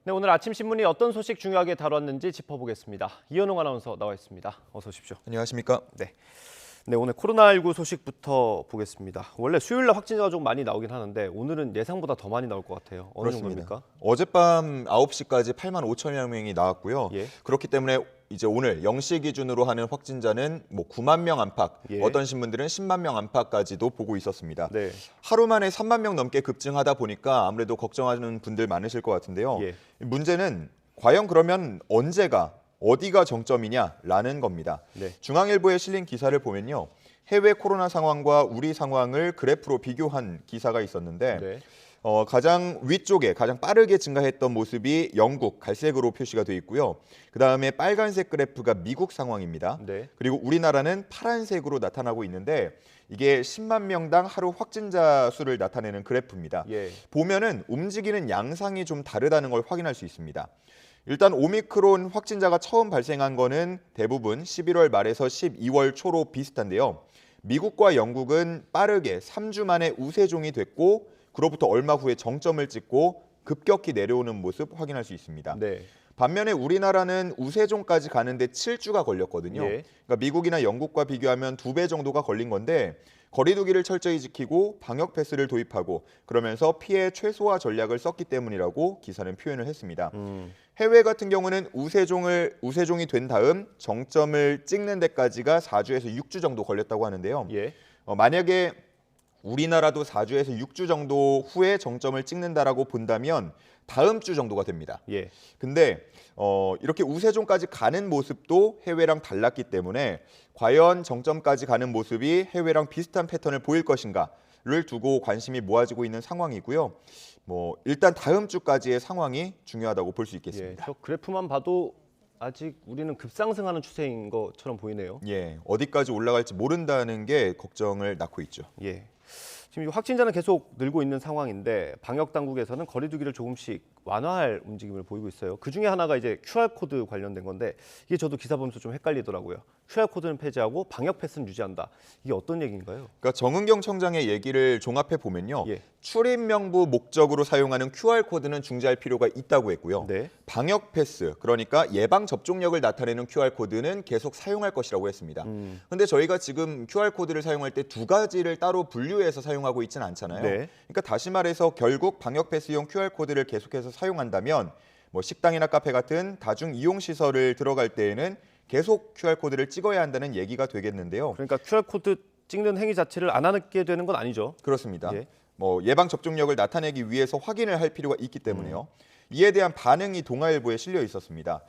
네, 오늘 아침 신문이 어떤 소식 중요하게 다뤘는지 짚어보겠습니다. 이현웅 아나운서 나와 있습니다. 어서 오십시오. 안녕하십니까? 네, 오늘 코로나19 소식부터 보겠습니다. 원래 수요일날 확진자가 좀 많이 나오긴 하는데 오늘은 예상보다 더 많이 나올 것 같아요. 어느 그렇습니다. 정도입니까? 어젯밤 9시까지 8만 5천여 명이 나왔고요. 예. 그렇기 때문에 이제 오늘 0시 기준으로 하는 확진자는 9만 명 안팎, 예. 어떤 신문들은 10만 명 안팎까지도 보고 있었습니다. 네. 하루 만에 3만 명 넘게 급증하다 보니까 아무래도 걱정하는 분들 많으실 것 같은데요. 예. 문제는 과연 그러면 언제가 어디가 정점이냐라는 겁니다. 네. 중앙일보에 실린 기사를 보면요. 해외 코로나 상황과 우리 상황을 그래프로 비교한 기사가 있었는데 네. 가장 위쪽에 가장 빠르게 증가했던 모습이 영국 갈색으로 표시가 돼 있고요. 그다음에 빨간색 그래프가 미국 상황입니다. 네. 그리고 우리나라는 파란색으로 나타나고 있는데 이게 10만 명당 하루 확진자 수를 나타내는 그래프입니다. 예. 보면은 움직이는 양상이 좀 다르다는 걸 확인할 수 있습니다. 일단 오미크론 확진자가 처음 발생한 거는 대부분 11월 말에서 12월 초로 비슷한데요. 미국과 영국은 빠르게 3주 만에 우세종이 됐고 그로부터 얼마 후에 정점을 찍고 급격히 내려오는 모습 확인할 수 있습니다. 네. 반면에 우리나라는 우세종까지 가는데 7주가 걸렸거든요. 예. 그러니까 미국이나 영국과 비교하면 2배 정도가 걸린 건데 거리 두기를 철저히 지키고 방역 패스를 도입하고 그러면서 피해 최소화 전략을 썼기 때문이라고 기사는 표현을 했습니다. 해외 같은 경우는 우세종이 된 다음 정점을 찍는 데까지가 4주에서 6주 정도 걸렸다고 하는데요. 예. 만약에 우리나라도 4주에서 6주 정도 후에 정점을 찍는다라고 본다면 다음 주 정도가 됩니다. 예. 근데 이렇게 우세종까지 가는 모습도 해외랑 달랐기 때문에 과연 정점까지 가는 모습이 해외랑 비슷한 패턴을 보일 것인가를 두고 관심이 모아지고 있는 상황이고요. 일단 다음 주까지의 상황이 중요하다고 볼 수 예. 있겠습니다. 저 그래프만 봐도 아직 우리는 급상승하는 추세인 것처럼 보이네요. 예, 어디까지 올라갈지 모른다는 게 걱정을 낳고 있죠. 예. 지금 이 확진자는 계속 늘고 있는 상황인데 방역 당국에서는 거리 두기를 조금씩 완화할 움직임을 보이고 있어요. 그 중에 하나가 이제 QR 코드 관련된 건데 이게 저도 기사 보면서 좀 헷갈리더라고요. QR코드는 폐지하고 방역 패스는 유지한다. 이게 어떤 얘기인가요? 그러니까 정은경 청장의 얘기를 종합해 보면요. 예. 출입 명부 목적으로 사용하는 QR코드는 중지할 필요가 있다고 했고요. 네. 방역 패스, 그러니까 예방 접종력을 나타내는 QR코드는 계속 사용할 것이라고 했습니다. 그런데 저희가 지금 QR코드를 사용할 때 두 가지를 따로 분류해서 사용하고 있지는 않잖아요. 네. 그러니까 다시 말해서 결국 방역 패스용 QR코드를 계속해서 사용한다면 식당이나 카페 같은 다중 이용 시설을 들어갈 때에는 계속 QR코드를 찍어야 한다는 얘기가 되겠는데요. 그러니까 QR코드 찍는 행위 자체를 안 하게 되는 건 아니죠. 그렇습니다. 예. 예방 접종력을 나타내기 위해서 확인을 할 필요가 있기 때문에요. 이에 대한 반응이 동아일보에 실려 있었습니다.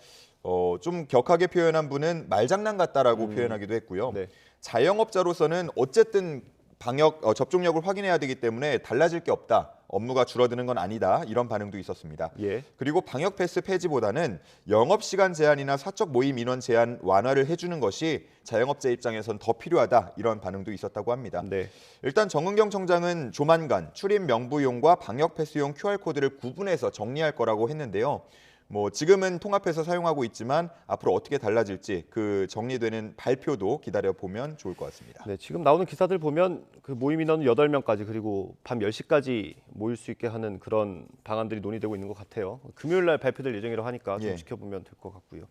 좀 격하게 표현한 분은 말장난 같다라고 표현하기도 했고요. 네. 자영업자로서는 어쨌든 방역 접종력을 확인해야 되기 때문에 달라질 게 없다. 업무가 줄어드는 건 아니다. 이런 반응도 있었습니다. 예. 그리고 방역 패스 폐지보다는 영업시간 제한이나 사적 모임 인원 제한 완화를 해주는 것이 자영업자 입장에선 더 필요하다. 이런 반응도 있었다고 합니다. 네. 일단 정은경 청장은 조만간 출입 명부용과 방역 패스용 QR코드를 구분해서 정리할 거라고 했는데요. 지금은 통합해서 사용하고 있지만 앞으로 어떻게 달라질지 그 정리되는 발표도 기다려보면 좋을 것 같습니다. 네, 지금 나오는 기사들 보면 그 모임 인원은 8명까지 그리고 밤 10시까지 모일 수 있게 하는 그런 방안들이 논의되고 있는 것 같아요. 금요일 날 발표될 예정이라고 하니까 좀 예. 지켜보면 될 것 같고요.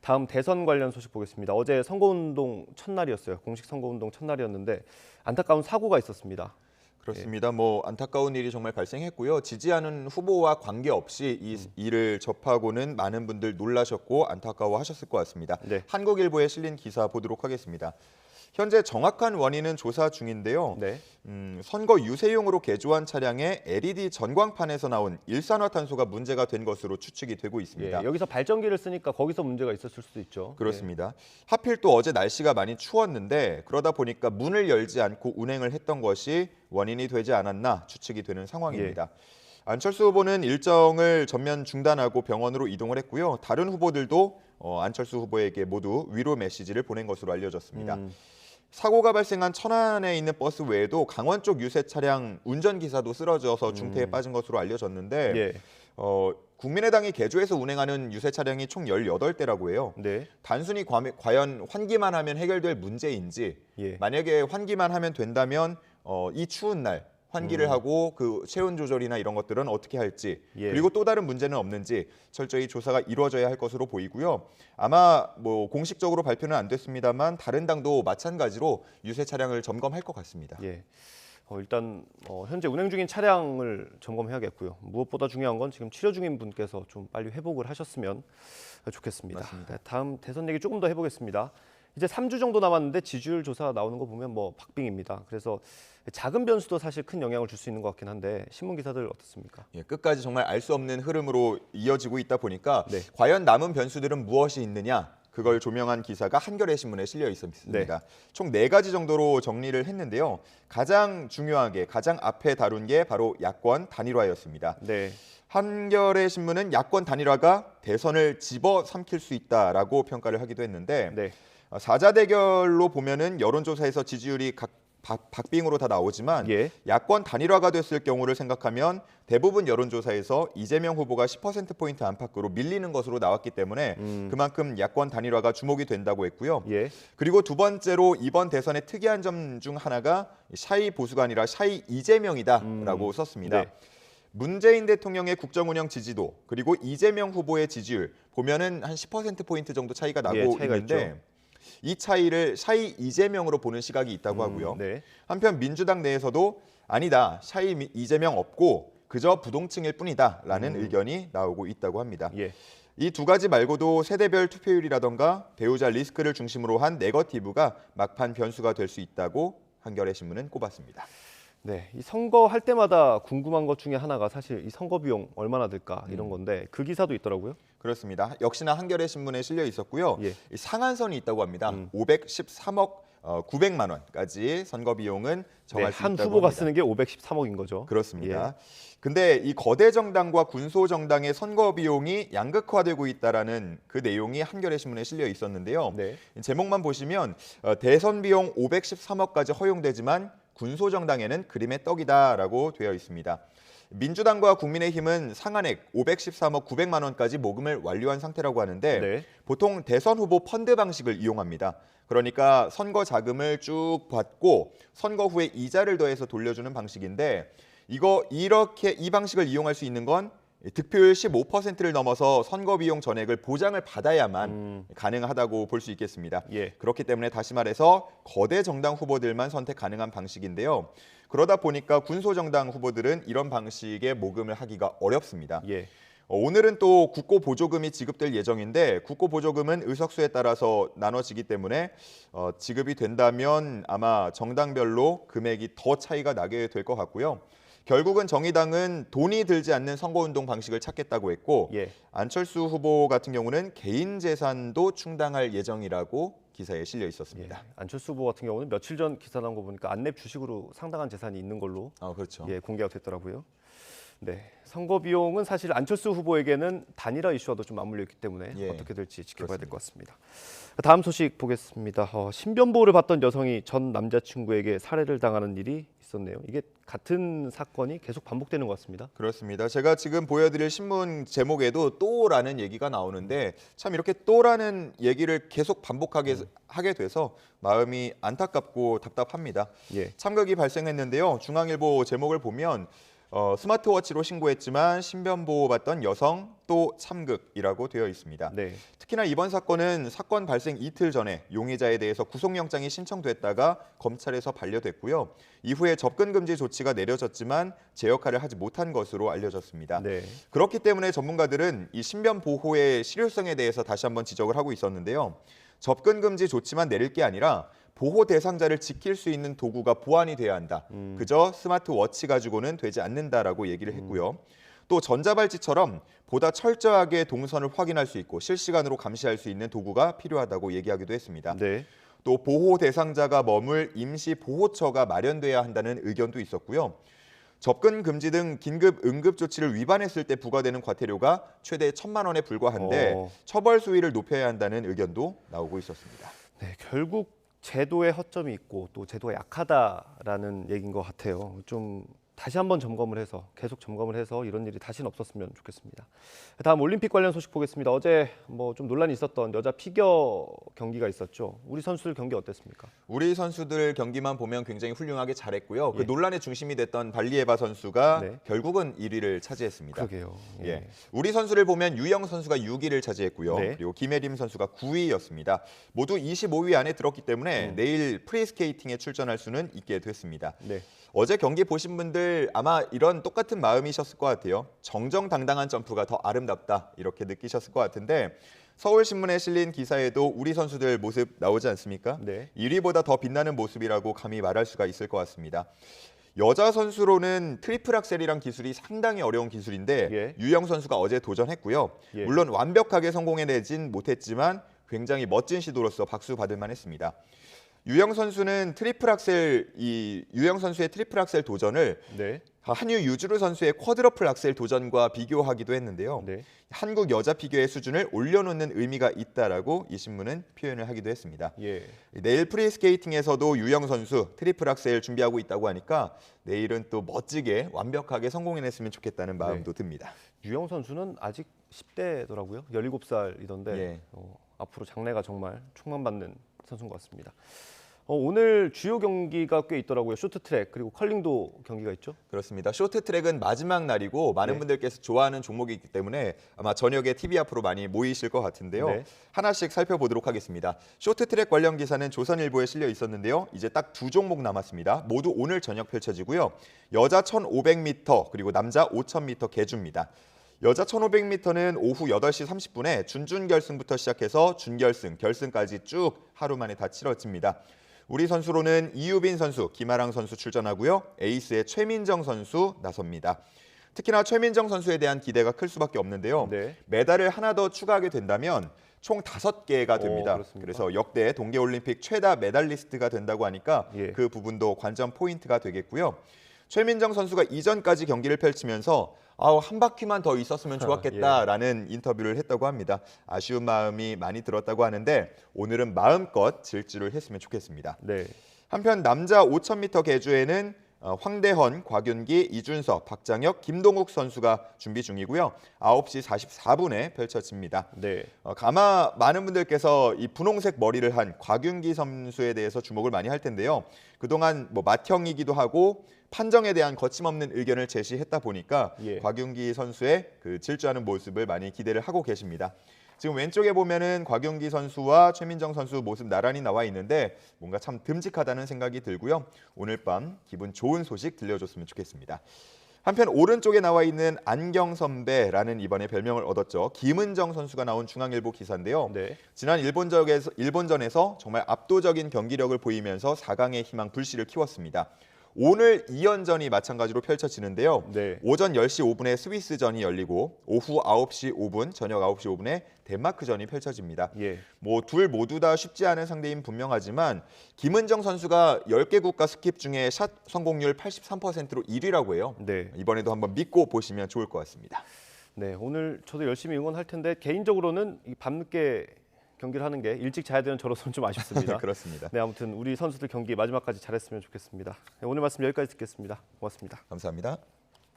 다음 대선 관련 소식 보겠습니다. 어제 선거운동 첫날이었어요. 공식 선거운동 첫날이었는데 안타까운 사고가 있었습니다. 그렇습니다. 안타까운 일이 정말 발생했고요. 지지하는 후보와 관계없이 이 일을 접하고는 많은 분들 놀라셨고 안타까워하셨을 것 같습니다. 네. 한국일보에 실린 기사 보도록 하겠습니다. 현재 정확한 원인은 조사 중인데요. 네. 선거 유세용으로 개조한 차량의 LED 전광판에서 나온 일산화탄소가 문제가 된 것으로 추측이 되고 있습니다. 예, 여기서 발전기를 쓰니까 거기서 문제가 있었을 수도 있죠. 그렇습니다. 하필 또 어제 날씨가 많이 추웠는데 그러다 보니까 문을 열지 않고 운행을 했던 것이 원인이 되지 않았나 추측이 되는 상황입니다. 안철수 후보는 일정을 전면 중단하고 병원으로 이동을 했고요. 다른 후보들도 안철수 후보에게 모두 위로 메시지를 보낸 것으로 알려졌습니다. 사고가 발생한 천안에 있는 버스 외에도 강원 쪽 유세 차량 운전기사도 쓰러져서 중태에 빠진 것으로 알려졌는데 예. 국민의당이 개조해서 운행하는 유세 차량이 총 18대라고 해요. 네. 단순히 과연 환기만 하면 해결될 문제인지 예. 만약에 환기만 하면 된다면 이 추운 날 환기를 하고 그 체온 조절이나 이런 것들은 어떻게 할지 예. 그리고 또 다른 문제는 없는지 철저히 조사가 이루어져야 할 것으로 보이고요. 아마 뭐 공식적으로 발표는 안 됐습니다만 다른 당도 마찬가지로 유세 차량을 점검할 것 같습니다. 예. 일단 현재 운행 중인 차량을 점검해야겠고요. 무엇보다 중요한 건 지금 치료 중인 분께서 좀 빨리 회복을 하셨으면 좋겠습니다. 맞습니다. 네, 다음 대선 얘기 조금 더 해보겠습니다. 이제 3주 정도 남았는데 지지율 조사 나오는 거 보면 뭐 박빙입니다. 그래서 작은 변수도 사실 큰 영향을 줄 수 있는 것 같긴 한데 신문 기사들 어떻습니까? 예, 끝까지 정말 알 수 없는 흐름으로 이어지고 있다 보니까 네. 과연 남은 변수들은 무엇이 있느냐 그걸 조명한 기사가 한겨레 신문에 실려 있습니다. 네. 총 4가지 정도로 정리를 했는데요. 가장 중요하게 가장 앞에 다룬 게 바로 야권 단일화였습니다. 네. 한겨레 신문은 야권 단일화가 대선을 집어삼킬 수 있다라고 평가를 하기도 했는데 네. 사자 대결로 보면은 여론조사에서 지지율이 각 박빙으로 다 나오지만 예. 야권 단일화가 됐을 경우를 생각하면 대부분 여론조사에서 이재명 후보가 10%포인트 안팎으로 밀리는 것으로 나왔기 때문에 그만큼 야권 단일화가 주목이 된다고 했고요. 예. 그리고 두 번째로 이번 대선의 특이한 점 중 하나가 샤이 보수가 아니라 샤이 이재명이다라고 썼습니다. 네. 문재인 대통령의 국정운영 지지도 그리고 이재명 후보의 지지율 보면은 한 10%포인트 정도 차이가 나고 예, 차이가 있는데 있죠. 이 차이를 샤이 이재명으로 보는 시각이 있다고 하고요. 네. 한편 민주당 내에서도 아니다. 샤이 이재명 없고 그저 부동층일 뿐이다라는 의견이 나오고 있다고 합니다. 예. 이 두 가지 말고도 세대별 투표율이라던가 배우자 리스크를 중심으로 한 네거티브가 막판 변수가 될 수 있다고 한겨레 신문은 꼽았습니다. 네, 이 선거 할 때마다 궁금한 것 중에 하나가 사실 이 선거 비용 얼마나 들까 이런 건데 그 기사도 있더라고요. 그렇습니다. 역시나 한겨레 신문에 실려 있었고요. 예. 이 상한선이 있다고 합니다. 513억 900만 원까지 선거 비용은 정할 네, 수 한 있다고 후보가 합니다. 쓰는 게 513억인 거죠. 그렇습니다. 근데 이 거대 정당과 군소 정당의 선거 비용이 양극화되고 있다라는 그 내용이 한겨레 신문에 실려 있었는데요. 네. 제목만 보시면 대선 비용 513억까지 허용되지만 군소 정당에는 그림의 떡이다라고 되어 있습니다. 민주당과 국민의힘은 상한액 513억 900만 원까지 모금을 완료한 상태라고 하는데 네. 보통 대선 후보 펀드 방식을 이용합니다. 그러니까 선거 자금을 쭉 받고 선거 후에 이자를 더해서 돌려주는 방식인데 이렇게 이 방식을 이용할 수 있는 건 득표율 15%를 넘어서 선거 비용 전액을 보장을 받아야만 가능하다고 볼 수 있겠습니다. 예. 그렇기 때문에 다시 말해서 거대 정당 후보들만 선택 가능한 방식인데요. 그러다 보니까 군소 정당 후보들은 이런 방식의 모금을 하기가 어렵습니다. 예. 오늘은 또 국고 보조금이 지급될 예정인데 국고 보조금은 의석수에 따라서 나눠지기 때문에 지급이 된다면 아마 정당별로 금액이 더 차이가 나게 될 것 같고요. 결국은 정의당은 돈이 들지 않는 선거운동 방식을 찾겠다고 했고 예. 안철수 후보 같은 경우는 개인 재산도 충당할 예정이라고 기사에 실려 있었습니다. 예. 안철수 후보 같은 경우는 며칠 전 기사 나온 거 보니까 안랩 주식으로 상당한 재산이 있는 걸로 그렇죠. 예, 공개가 됐더라고요. 네, 선거 비용은 사실 안철수 후보에게는 단일화 이슈와도 좀 맞물려 있기 때문에 예, 어떻게 될지 지켜봐야 될 것 같습니다. 다음 소식 보겠습니다. 신변보호를 받던 여성이 전 남자친구에게 살해를 당하는 일이 있었네요. 이게 같은 사건이 계속 반복되는 것 같습니다. 그렇습니다. 제가 지금 보여드릴 신문 제목에도 또라는 얘기가 나오는데 참 이렇게 또라는 얘기를 계속 반복하게 하게 돼서 마음이 안타깝고 답답합니다. 예. 참극이 발생했는데요. 중앙일보 제목을 보면 스마트워치로 신고했지만 신변보호받던 여성 또 참극이라고 되어 있습니다. 네. 특히나 이번 사건은 사건 발생 이틀 전에 용의자에 대해서 구속영장이 신청됐다가 검찰에서 반려됐고요. 이후에 접근금지 조치가 내려졌지만 제 역할을 하지 못한 것으로 알려졌습니다. 네. 그렇기 때문에 전문가들은 이 신변보호의 실효성에 대해서 다시 한번 지적을 하고 있었는데요. 접근금지 조치만 내릴 게 아니라 보호 대상자를 지킬 수 있는 도구가 보완이 돼야 한다. 그저 스마트워치 가지고는 되지 않는다라고 얘기를 했고요. 또 전자발찌처럼 보다 철저하게 동선을 확인할 수 있고 실시간으로 감시할 수 있는 도구가 필요하다고 얘기하기도 했습니다. 네. 또 보호 대상자가 머물 임시 보호처가 마련돼야 한다는 의견도 있었고요. 접근 금지 등 긴급 응급 조치를 위반했을 때 부과되는 과태료가 최대 1,000만 원에 불과한데 처벌 수위를 높여야 한다는 의견도 나오고 있었습니다. 네, 결국 제도에 허점이 있고 또 제도가 약하다라는 얘기인 것 같아요. 좀 다시 한번 점검을 해서 계속 점검을 해서 이런 일이 다시는 없었으면 좋겠습니다. 다음 올림픽 관련 소식 보겠습니다. 어제 뭐 좀 논란이 있었던 여자 피겨 경기가 있었죠. 우리 선수들 경기 어땠습니까? 우리 선수들 경기만 보면 굉장히 훌륭하게 잘했고요. 예. 그 논란의 중심이 됐던 발리에바 선수가 네. 결국은 1위를 차지했습니다. 그러게요. 예. 우리 선수를 보면 유영 선수가 6위를 차지했고요. 네. 그리고 김혜림 선수가 9위였습니다. 모두 25위 안에 들었기 때문에 내일 프리스케이팅에 출전할 수는 있게 됐습니다. 네. 어제 경기 보신 분들 아마 이런 똑같은 마음이셨을 것 같아요. 정정당당한 점프가 더 아름답다 이렇게 느끼셨을 것 같은데 서울신문에 실린 기사에도 우리 선수들 모습 나오지 않습니까? 네. 1위보다 더 빛나는 모습이라고 감히 말할 수가 있을 것 같습니다. 여자 선수로는 트리플 악셀이란 기술이 상당히 어려운 기술인데 예. 유영 선수가 어제 도전했고요. 예. 물론 완벽하게 성공해내진 못했지만 굉장히 멋진 시도로서 박수 받을 만했습니다. 유영 선수는 유영 선수의 트리플 악셀 도전을 네. 한유 유주르 선수의 쿼드러플 악셀 도전과 비교하기도 했는데요. 네. 한국 여자 피겨의 수준을 올려놓는 의미가 있다라고 이 신문은 표현을 하기도 했습니다. 예. 내일 프리스케이팅에서도 유영 선수 트리플 악셀 준비하고 있다고 하니까 내일은 또 멋지게 완벽하게 성공해냈으면 좋겠다는 마음도 듭니다. 유영 선수는 아직 10대더라고요. 17살이던데 예. 앞으로 장래가 정말 촉망받는 선수인 것 같습니다. 오늘 주요 경기가 꽤 있더라고요. 쇼트트랙 그리고 컬링도 경기가 있죠. 그렇습니다. 쇼트트랙은 마지막 날이고 많은 네. 분들께서 좋아하는 종목이기 때문에 아마 저녁에 TV 앞으로 많이 모이실 것 같은데요. 네. 하나씩 살펴보도록 하겠습니다. 쇼트트랙 관련 기사는 조선일보에 실려 있었는데요. 이제 딱 두 종목 남았습니다. 모두 오늘 저녁 펼쳐지고요. 여자 1500m 그리고 남자 5000m 계주입니다. 여자 1500m는 오후 8시 30분에 준준결승부터 시작해서 준결승, 결승까지 쭉 하루 만에 다 치러집니다. 우리 선수로는 이유빈 선수, 김아랑 선수 출전하고요. 에이스의 최민정 선수 나섭니다. 특히나 최민정 선수에 대한 기대가 클 수밖에 없는데요. 네. 메달을 하나 더 추가하게 된다면 총 5개가 됩니다. 그렇습니까? 그래서 역대 동계올림픽 최다 메달리스트가 된다고 하니까 예. 그 부분도 관전 포인트가 되겠고요. 최민정 선수가 이전까지 경기를 펼치면서 한 바퀴만 더 있었으면 좋았겠다라는 인터뷰를 했다고 합니다. 아쉬운 마음이 많이 들었다고 하는데 오늘은 마음껏 질주를 했으면 좋겠습니다. 네. 한편 남자 5000m 계주에는 황대헌, 곽윤기, 이준석, 박장혁, 김동욱 선수가 준비 중이고요. 9시 44분에 펼쳐집니다. 네. 아마 많은 분들께서 이 분홍색 머리를 한 곽윤기 선수에 대해서 주목을 많이 할 텐데요. 그동안 뭐 맏형이기도 하고 판정에 대한 거침없는 의견을 제시했다 보니까 예. 곽윤기 선수의 그 질주하는 모습을 많이 기대를 하고 계십니다. 지금 왼쪽에 보면은 곽윤기 선수와 최민정 선수 모습 나란히 나와 있는데 뭔가 참 듬직하다는 생각이 들고요. 오늘 밤 기분 좋은 소식 들려줬으면 좋겠습니다. 한편 오른쪽에 나와 있는 안경 선배라는 이번에 별명을 얻었죠. 김은정 선수가 나온 중앙일보 기사인데요. 네. 지난 일본전에서 정말 압도적인 경기력을 보이면서 4강의 희망 불씨를 키웠습니다. 오늘 2연전이 마찬가지로 펼쳐지는데요. 네. 오전 10시 5분에 스위스전이 열리고 오후 9시 5분, 저녁 9시 5분에 덴마크전이 펼쳐집니다. 예. 둘 모두 다 쉽지 않은 상대인 분명하지만 김은정 선수가 10개 국가 스킵 중에 샷 성공률 83%로 1위라고 해요. 네. 이번에도 한번 믿고 보시면 좋을 것 같습니다. 네. 오늘 저도 열심히 응원할 텐데 개인적으로는 이 밤늦게 경기를 하는 게 일찍 자야 되는 저로서는 좀 아쉽습니다. 그렇습니다. 네, 아무튼 우리 선수들 경기 마지막까지 잘했으면 좋겠습니다. 네, 오늘 말씀 여기까지 듣겠습니다. 고맙습니다. 감사합니다.